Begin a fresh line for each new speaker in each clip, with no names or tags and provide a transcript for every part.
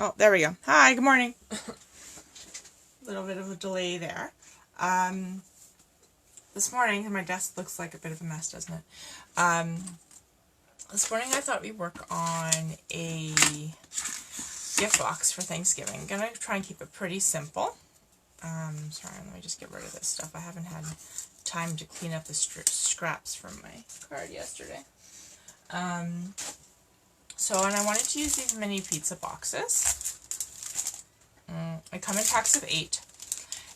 Oh, there we go. Hi, good morning. Little bit of a delay there. This morning, my desk looks like a bit of a mess, doesn't it? This morning I thought we'd work on a gift box for Thanksgiving. I'm going to try and keep it pretty simple. Sorry, let me just get rid of this stuff. I haven't had time to clean up the scraps from my card yesterday. And I wanted to use these mini pizza boxes. They come in packs of 8,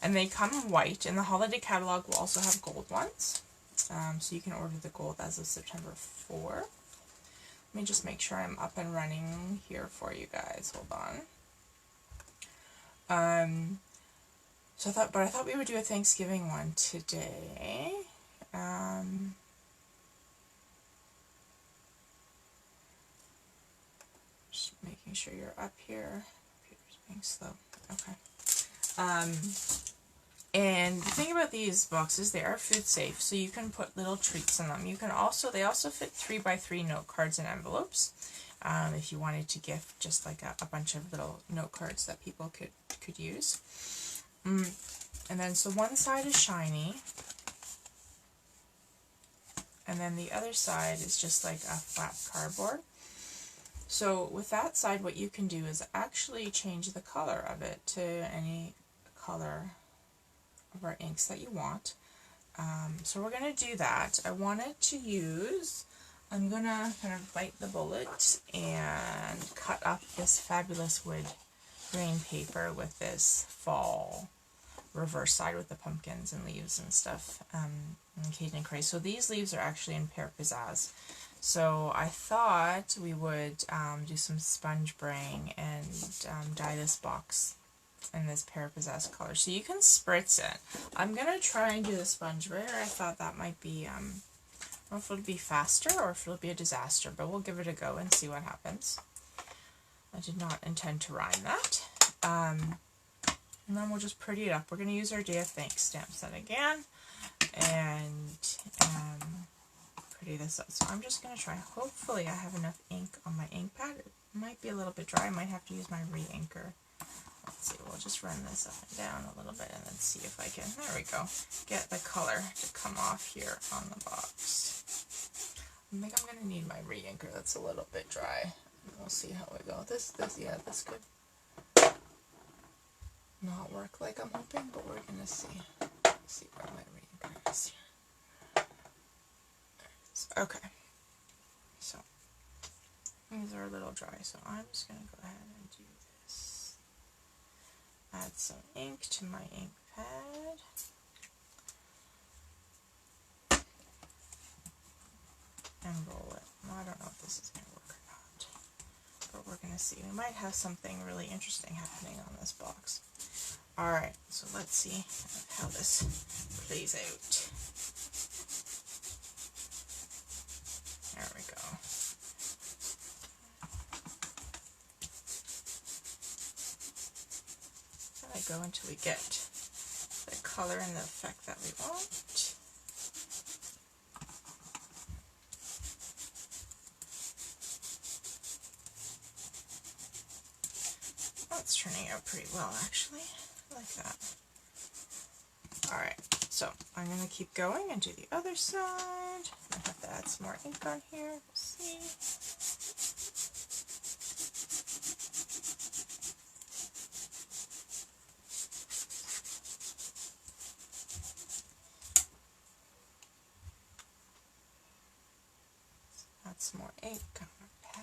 and they come white, and the holiday catalog will also have gold ones. So you can order the gold as of September 4. Let me just make sure I'm up and running here for you guys. Hold on. I thought we would do a Thanksgiving one today. Just making sure you're up here. Computer's being slow. Okay. And the thing about these boxes, they are food safe, so you can put little treats in them. You can also, they also fit 3x3 note cards and envelopes. If you wanted to gift just like a bunch of little note cards that people could use. And then, so one side is shiny, and then the other side is just like a flat cardboard. So with that side, what you can do is actually change the color of it to any color of our inks that you want. So we're going to do that. I wanted to use, I'm going to kind of bite the bullet and cut up this fabulous wood grain paper with this fall reverse side with the pumpkins and leaves and stuff, and Cajun Cray. So these leaves are actually in Pear Pizzazz. So I thought we would do some sponge braying and dye this box in this Pear Pizzazz color. So you can spritz it. I'm going to try and do the sponge brayer. I thought that might be, I don't know if it'll be faster or if it'll be a disaster, but we'll give it a go and see what happens. I did not intend to rhyme that. And then we'll just pretty it up. We're going to use our Day of Thanks stamp set again and pretty this up. So I'm just going to try. Hopefully I have enough ink on my ink pad. It might be a little bit dry. I might have to use my re-inker. Let's see. We'll just run this up and down a little bit and then see if I can, there we go, get the color to come off here on the box. I think I'm going to need my re-inker. That's a little bit dry. We'll see how we go. This could not work like I'm hoping, but we're gonna see. Let's see where my re-inker is here. Okay, so these are a little dry, so I'm just gonna go ahead and do this. Add some ink to my ink pad. And roll it. Well, I don't know if this is gonna work or not, but we're gonna see. We might have something really interesting happening on this box. Alright, so let's see how this plays out. There we go. Let it go until we get the color and the effect that we want. Oh, it's turning out pretty well, actually. Like that. Alright, so I'm going to keep going and do the other side. I have to add some more ink on here. We'll see. Add some more ink on our pad.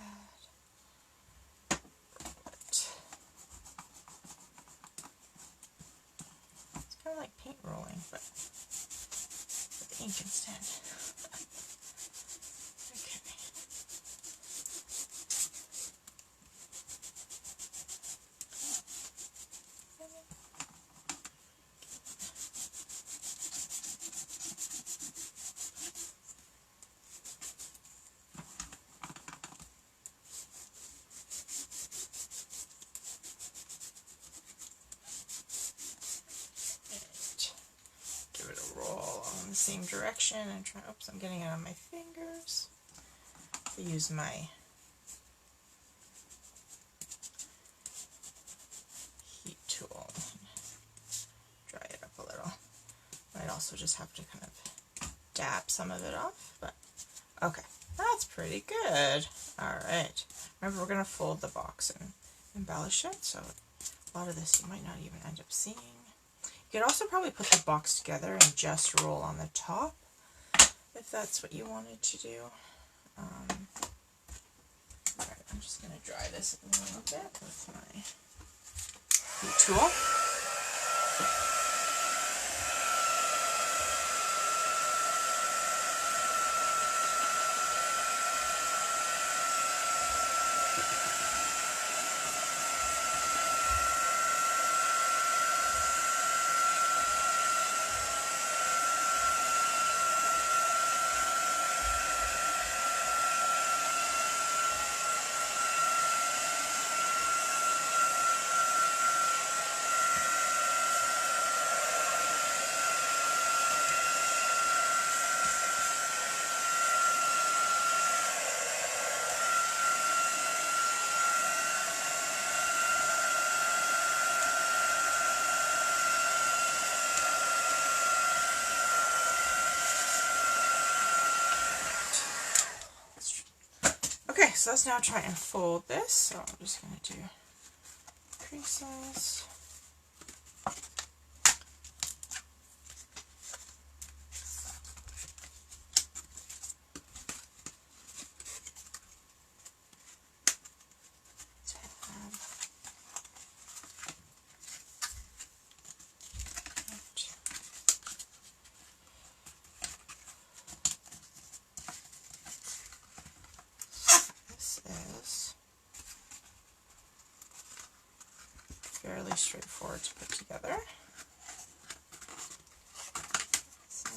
Kind of like paint rolling, but with ink instead. Okay. The same direction and try. Oops, I'm getting it on my fingers. I use my also just have to kind of dab some of it off, but okay, that's pretty good. All right, remember we're going to fold the box and embellish it, so a lot of this you might not even end up seeing. You could also probably put the box together and just roll on the top if that's what you wanted to do. Alright, I'm just going to dry this a little bit with my heat tool. Okay, so let's now try and fold this. So I'm just going to do creases. Fairly straightforward to put together. So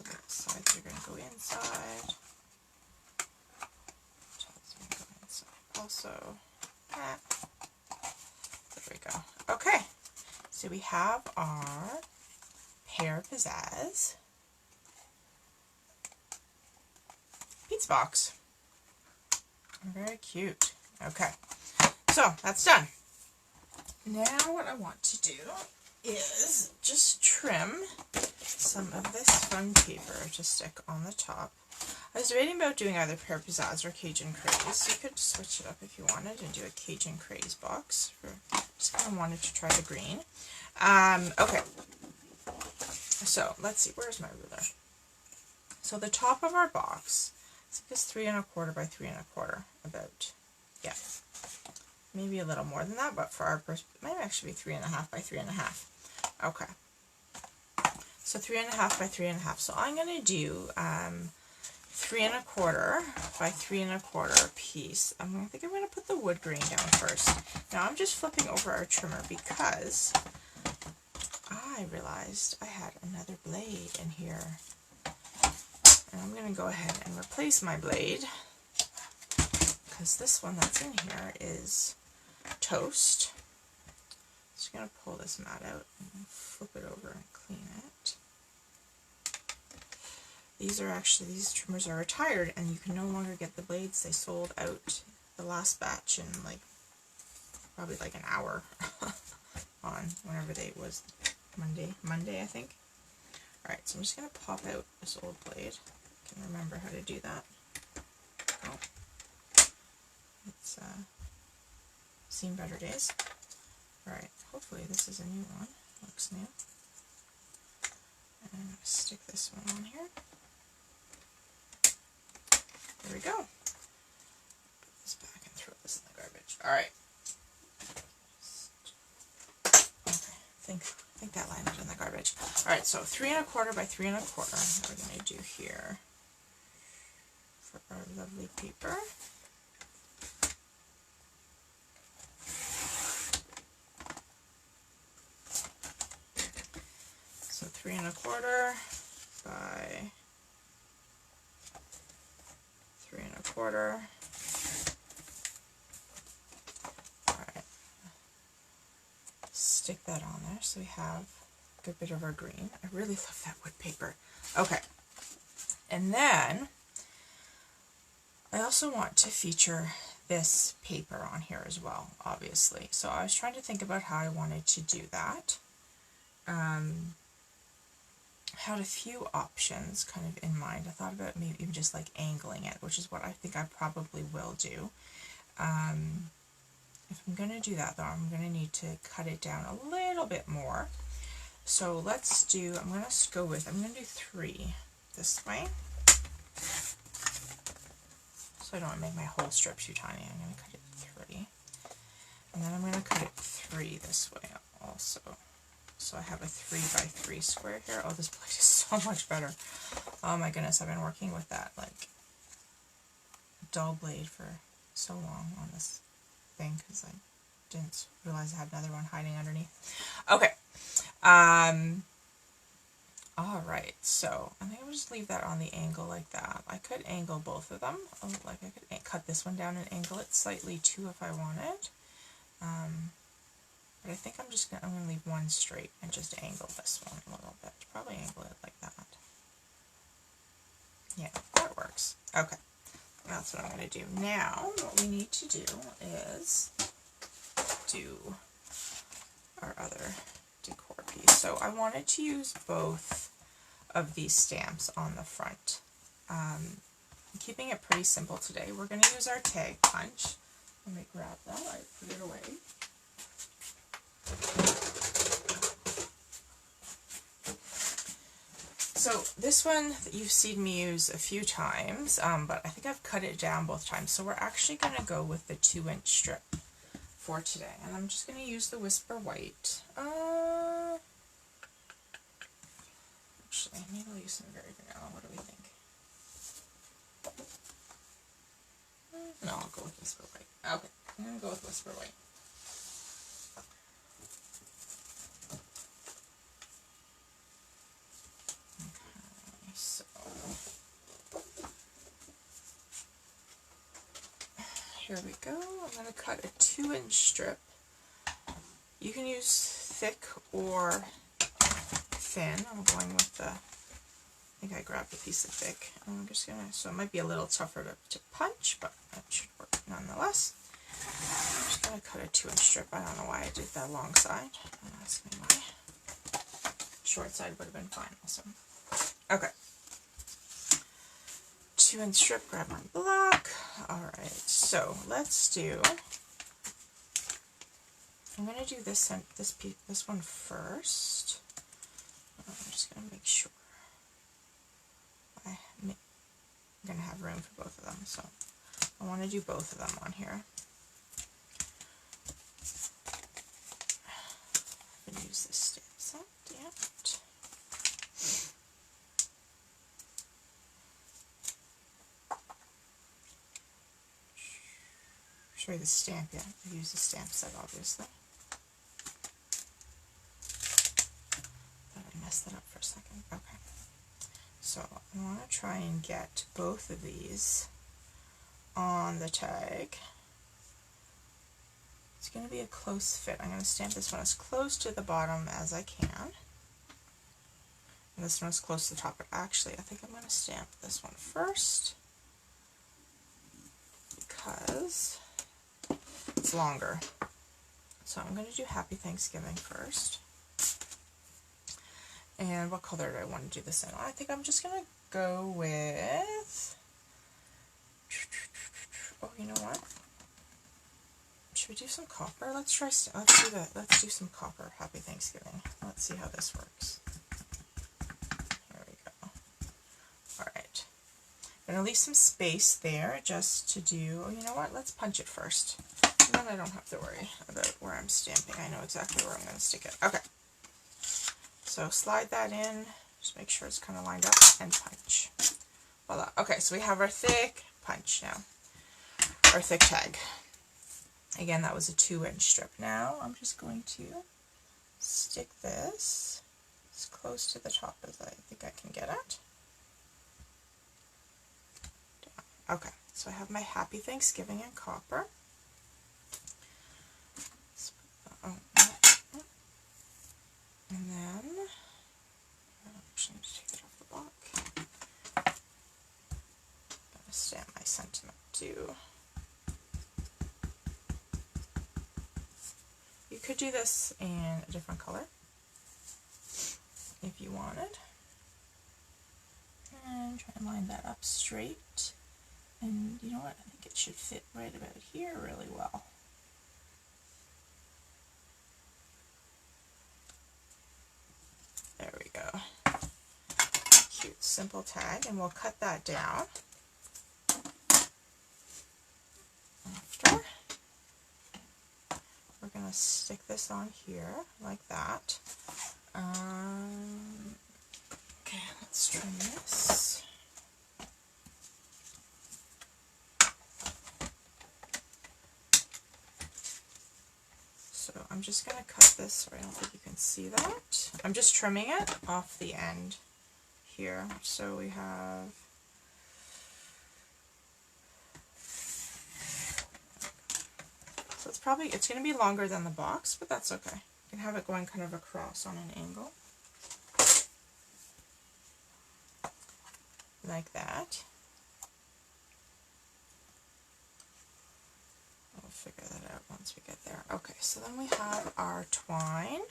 the sides are going to go inside. Tops are going to go inside also. There we go. Okay, so we have our pear pizzazz pizza box. Very cute. Okay. So that's done. Now what I want to do is just trim some of this fun paper to stick on the top. I was debating about doing either pear pizzazz or Cajun craze. You could switch it up if you wanted and do a Cajun craze box. Just kind of wanted to try the green. Okay. So let's see. Where's my ruler? So the top of our box, I think it's 3 1/4 by 3 1/4. About, yeah. Maybe a little more than that, but for our it might actually be 3 1/2 by 3 1/2. Okay. So 3 1/2 by 3 1/2. So I'm going to do 3 1/4 by 3 1/4 piece. I think I'm going to put the wood grain down first. Now I'm just flipping over our trimmer because I realized I had another blade in here. And I'm going to go ahead and replace my blade because this one that's in here is toast. Just going to pull this mat out and flip it over and clean it. These trimmers are retired and you can no longer get the blades. They sold out the last batch in probably an hour on whenever was Monday I think. Alright, so I'm just going to pop out this old blade. I can remember how to do that. Oh. It's seen better days. Alright, hopefully this is a new one. Looks new. And I'm going to stick this one on here. There we go. Put this back and throw this in the garbage. Alright. Okay, I think that landed in the garbage. Alright, so 3 1/4 by 3 1/4 we're going to do here for our lovely paper. So 3 1/4 by 3 1/4. Alright. Stick that on there so we have a good bit of our green. I really love that wood paper. Okay. And then I also want to feature this paper on here as well, obviously. So I was trying to think about how I wanted to do that. had a few options kind of in mind. I thought about maybe even just like angling it, which is what I think I probably will do. If I'm going to do that though, I'm going to need to cut it down a little bit more. So let's do, I'm going to go with, I'm going to do 3 this way. So I don't want to make my whole strip too tiny. I'm going to cut it 3. And then I'm going to cut it 3 this way also. So I have a 3 by 3 square here. Oh, this blade is so much better. Oh my goodness, I've been working with that like dull blade for so long on this thing because I didn't realize I had another one hiding underneath. Okay. Alright, so I think I'll just leave that on the angle like that. I could angle both of them. Like I could cut this one down and angle it slightly too if I wanted. But I think I'm going to leave one straight and just angle this one a little bit. Probably angle it like that. Yeah, that works. Okay, that's what I'm going to do. Now, what we need to do is do our other decor piece. So I wanted to use both of these stamps on the front. I'm keeping it pretty simple today. We're going to use our tag punch. Let me grab that. I put it away. So this one you've seen me use a few times, but I think I've cut it down both times. So we're actually going to go with the 2-inch strip for today. And I'm just going to use the Whisper White. Actually, maybe I'll use some very vanilla. What do we think? No, I'll go with Whisper White. Okay, I'm going to go with Whisper White. Okay, so here we go. I'm going to cut a 2-inch strip. You can use thick or thin. I'm going with the, I think I grabbed a piece of thick. I'm just going to, so it might be a little tougher to punch, but it should work nonetheless. I'm just going to cut a 2-inch strip. I don't know why I did that long side. Don't ask me why. Short side would have been fine also. Okay. 2-inch strip, grab my block. Alright, so let's do, I'm going to do this one first. I'm just going to make sure I'm going to have room for both of them, so I want to do both of them on here. I'm going to use this stamp set yet. Show you the stamp yet. I use the stamp set obviously. Thought I messed that up for a second. Okay. So I want to try and get both of these on the tag. It's going to be a close fit. I'm going to stamp this one as close to the bottom as I can. And this one is close to the top. But actually, I think I'm going to stamp this one first because it's longer. So I'm going to do Happy Thanksgiving first. And what color do I want to do this in? I think I'm just going to go with, oh, you know what? Should we do some copper? Let's do some copper Happy Thanksgiving. Let's see how this works. There we go. Alright. I'm going to leave some space there just to do, oh, you know what? Let's punch it first. And then I don't have to worry about where I'm stamping. I know exactly where I'm going to stick it. Okay. So slide that in, just make sure it's kind of lined up, and punch. Voila. Okay, so we have our thick punch now, our thick tag. Again, that was a 2-inch strip. Now I'm just going to stick this as close to the top as I think I can get it. Okay, so I have my Happy Thanksgiving in copper. And then, actually, I'm just take it off the block. I'm going to stamp my sentiment too. You could do this in a different color. if you wanted. And try and line that up straight. And you know what? I think it should fit right about here really well. There we go. Cute, simple tag, and we'll cut that down. After, we're going to stick this on here like that. Okay, let's trim this. So I'm just going to cut this, sorry, I don't think you can see that. I'm just trimming it off the end here. So we have, so it's going to be longer than the box, but that's okay. You can have it going kind of across on an angle. Like that. We'll figure that out once we get there. Okay, so then we have our twine.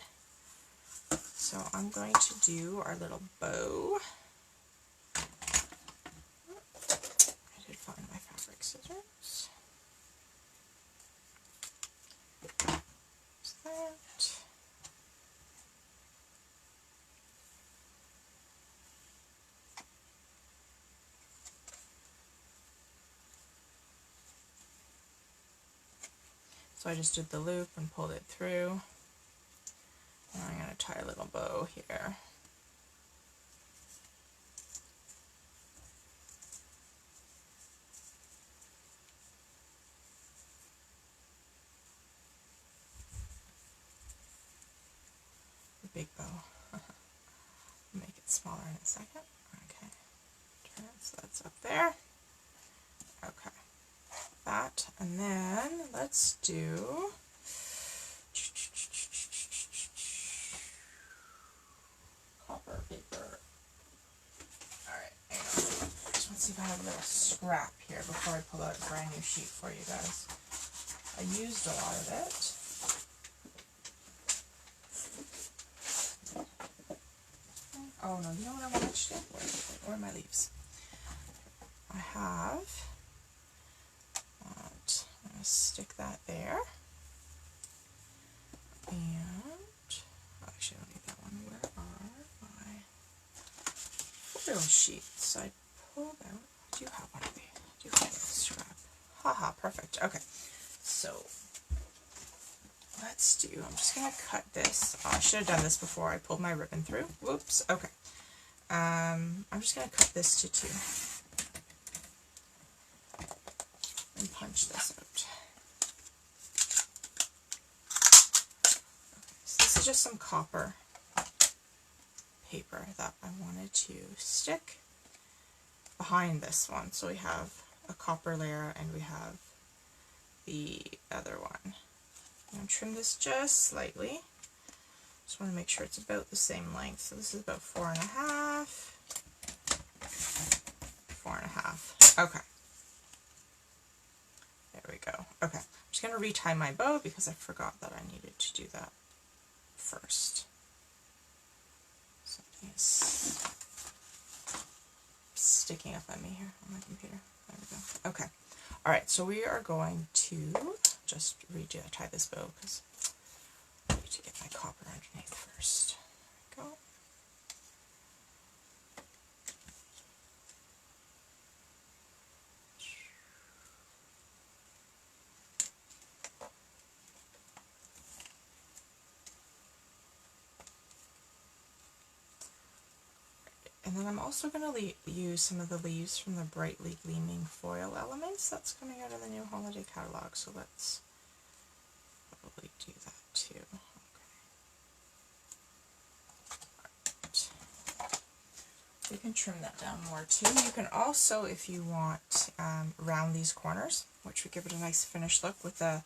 So I'm going to do our little bow. I did find my fabric scissors. There's that. So I just did the loop and pulled it through. And I'm going to tie a little bow here. A big bow. Make it smaller in a second. Okay. Turn it so that's up there. Okay. That, and then let's do copper paper. Alright, hang on. Just want to see if I have a little scrap here before I pull out a brand new sheet for you guys. I used a lot of it. Oh no, you know what I want to do? Where are my leaves? I have that. I'm going to stick that there. And, actually I don't need that one. Where are my foil sheets? I pulled out, I do have one of these. I do have a little scrap. Haha, perfect. Okay, so let's do, I'm just going to cut this. Oh, I should have done this before I pulled my ribbon through. Whoops, okay. I'm just going to cut this to 2 and punch this out. Okay, so this is just some copper paper that I wanted to stick behind this one. So we have a copper layer and we have the other one. I'm going to trim this just slightly. Just want to make sure it's about the same length. So this is about 4.5. 4.5. Okay. There we go. Okay. I'm just going to retie my bow because I forgot that I needed to do that first. Something is sticking up at me here on my computer. There we go. Okay. Alright, so we are going to just tie this bow because I need to get my copper underneath first. There we go. And then I'm also going to use some of the leaves from the Brightly Gleaming Foil Elements that's coming out of the new holiday catalog, so let's probably do that too. You can trim that down more too. You can also, if you want, round these corners, which would give it a nice finished look with the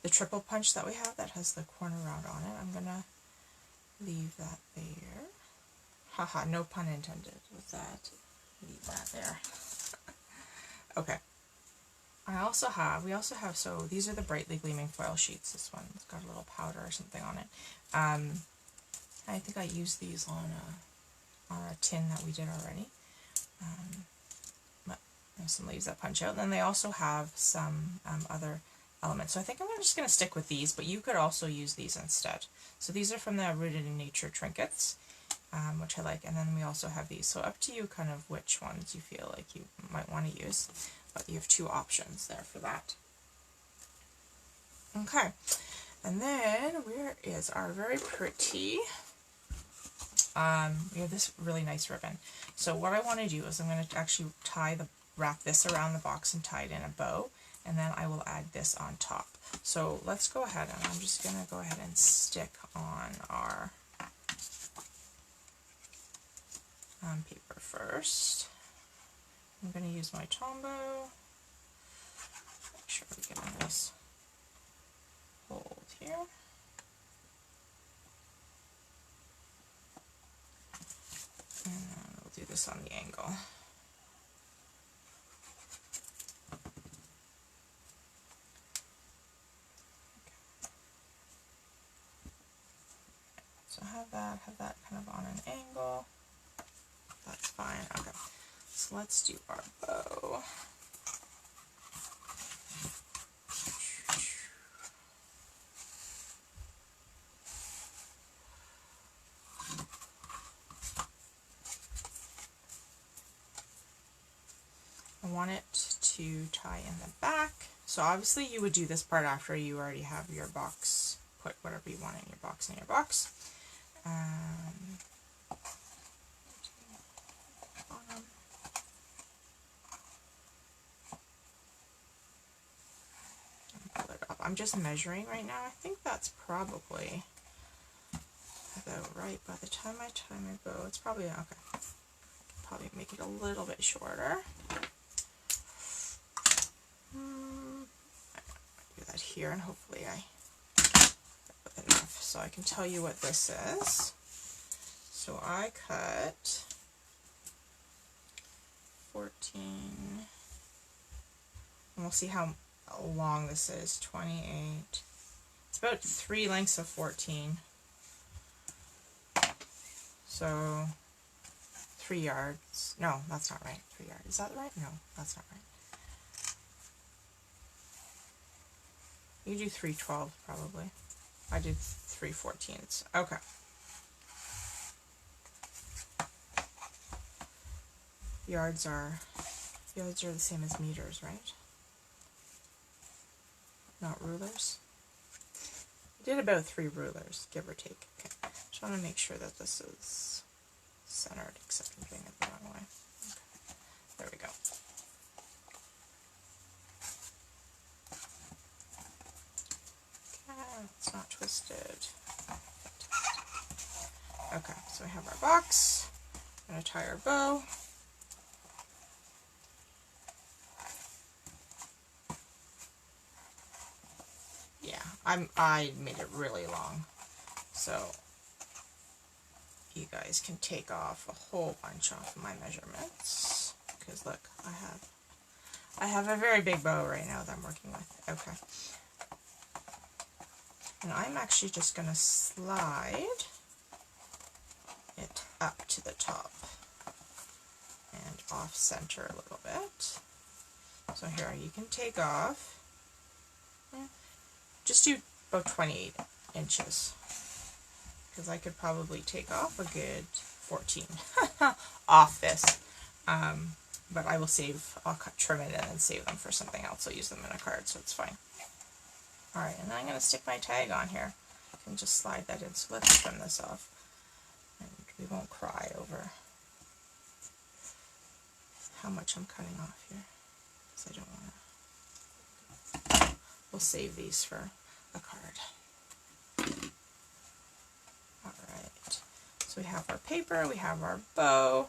triple punch that we have that has the corner round on it. I'm going to leave that there. Haha, no pun intended with that. Leave that there. Okay. We also have, so these are the Brightly Gleaming Foil Sheets. This one's got a little powder or something on it. I think I used these on our tin that we did already. Some leaves that punch out. And then they also have some other elements. So I think I'm just going to stick with these, but you could also use these instead. So these are from the Rooted in Nature trinkets, which I like. And then we also have these. So up to you kind of which ones you feel like you might want to use. But you have two options there for that. Okay. And then where is our very pretty, we have this really nice ribbon. So what I want to do is I'm going to actually wrap this around the box and tie it in a bow, and then I will add this on top. So let's go ahead, and I'm just going to go ahead and stick on our paper first. I'm going to use my Tombow. Make sure we get a nice hold here. And then we'll do this on the angle. So have that kind of on an angle. That's fine. Okay. So let's do our bow. I want it to tie in the back. So obviously you would do this part after you already have your box, put whatever you want in your box. Pull it up. I'm just measuring right now. I think that's probably about right. By the time I tie my bow, it's probably okay. Probably make it a little bit shorter. Do that here, and hopefully I put enough so I can tell you what this is. So I cut 14, and we'll see how long this is. 28. It's about 3 lengths of 14. So 3 yards. No, that's not right. 3 yards. Is that right? No, that's not right. You do 3/12 probably. I did 3/14. Okay. Yards are the same as meters, right? Not rulers. I did about 3 rulers, give or take. Okay. Just want to make sure that this is centered, except I'm doing it the wrong way. Okay. There we go. It's not twisted. Okay, so we have our box. I'm going to tie our bow. Yeah, I made it really long, so you guys can take off a whole bunch off of my measurements, because look, I have a very big bow right now that I'm working with. Okay. And I'm actually just going to slide it up to the top and off center a little bit. So here you can take off, just do about 28 inches, because I could probably take off a good 14 off this, but I will I'll trim it and then save them for something else. I'll use them in a card, so it's fine. Alright, and then I'm going to stick my tag on here. I can just slide that in. So let's trim this off. And we won't cry over how much I'm cutting off here, because I don't want to. We'll save these for a card. Alright, so we have our paper, we have our bow,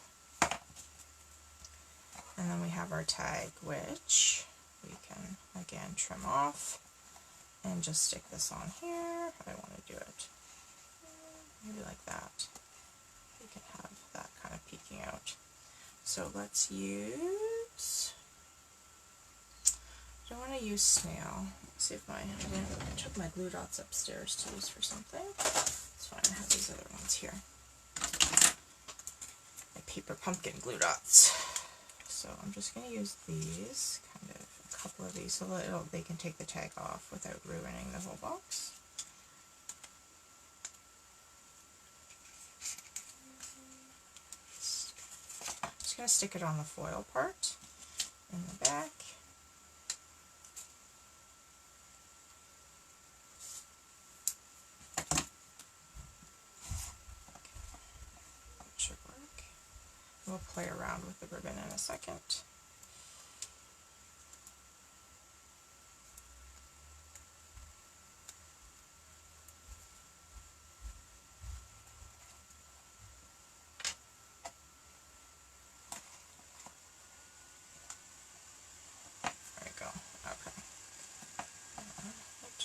and then we have our tag, which we can again trim off. And just stick this on here. How do I want to do it? Maybe like that. You can have that kind of peeking out. So let's use, I don't want to use snail. Let's see if I took my glue dots upstairs to use for something. It's fine, I have these other ones here. paper pumpkin glue dots. So I'm just going to use these, kind of a couple of these, so that they can take the tag off without ruining the whole box. Just going to stick it on the foil part in the back. That should work. We'll play around with the ribbon in a second.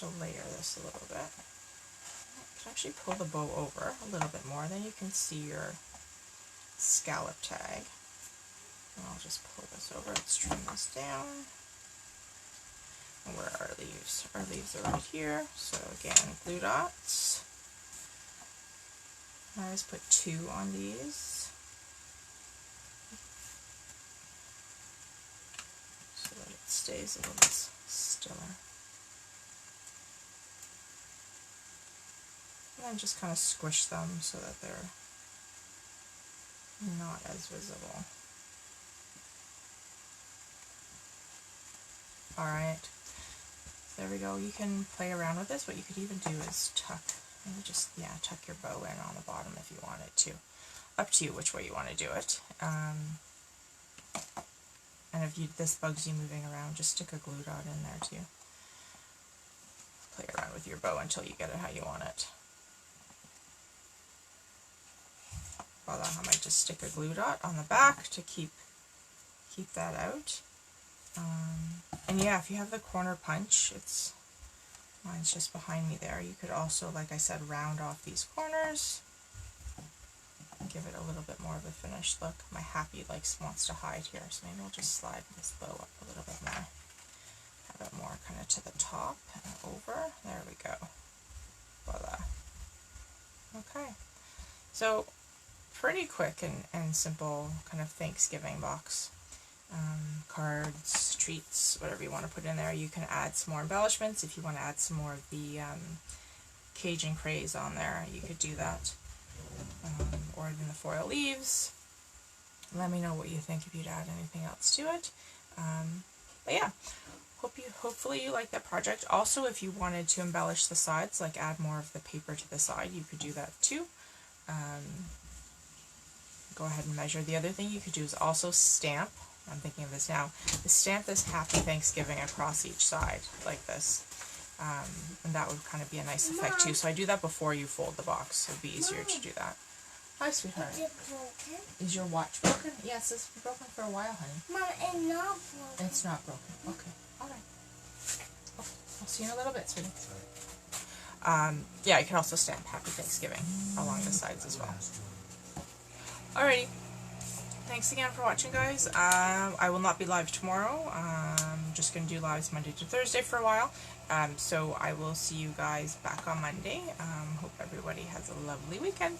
To layer this a little bit. You can actually pull the bow over a little bit more, then you can see your scallop tag. And I'll just pull this over. Let's trim this down. And where are our leaves? Our leaves are right here. So again, glue dots. I always put 2 on these so that it stays a little stiller. And just kind of squish them so that they're not as visible. Alright, so there we go. You can play around with this. What you could even do is tuck your bow in on the bottom if you wanted to. Up to you which way you want to do it. And if this bugs you moving around, just stick a glue dot in there too. Play around with your bow until you get it how you want it. Voila, I might just stick a glue dot on the back to keep that out. And yeah, if you have the corner punch, mine's just behind me there. You could also, like I said, round off these corners, give it a little bit more of a finished look. My happy wants to hide here, so maybe I'll just slide this bow up a little bit more. Have it more kind of to the top and over. There we go. Voila. Okay. So pretty quick and simple kind of Thanksgiving box. Cards, treats, whatever you want to put in there. You can add some more embellishments. If you want to add some more of the Cajun craze on there, you could do that. Or even the foil leaves. Let me know what you think if you'd add anything else to it. But yeah, hopefully you like that project. Also, if you wanted to embellish the sides, like add more of the paper to the side, you could do that too. Go ahead and measure. The other thing you could do is also stamp. I'm thinking of this now. Stamp this Happy Thanksgiving across each side like this. And that would kind of be a nice effect too. So I do that before you fold the box. It would be easier to do that. Hi, sweetheart.
Is it broken?
Is your watch broken? Yes, it's been broken for a while, honey.
Mom, it's not broken.
It's not broken. Okay. Alright. Okay. I'll see you in a little bit, sweetie. Yeah, you can also stamp Happy Thanksgiving along the sides as well. Alrighty. Thanks again for watching, guys. I will not be live tomorrow. I'm just going to do lives Monday to Thursday for a while. So I will see you guys back on Monday. Hope everybody has a lovely weekend.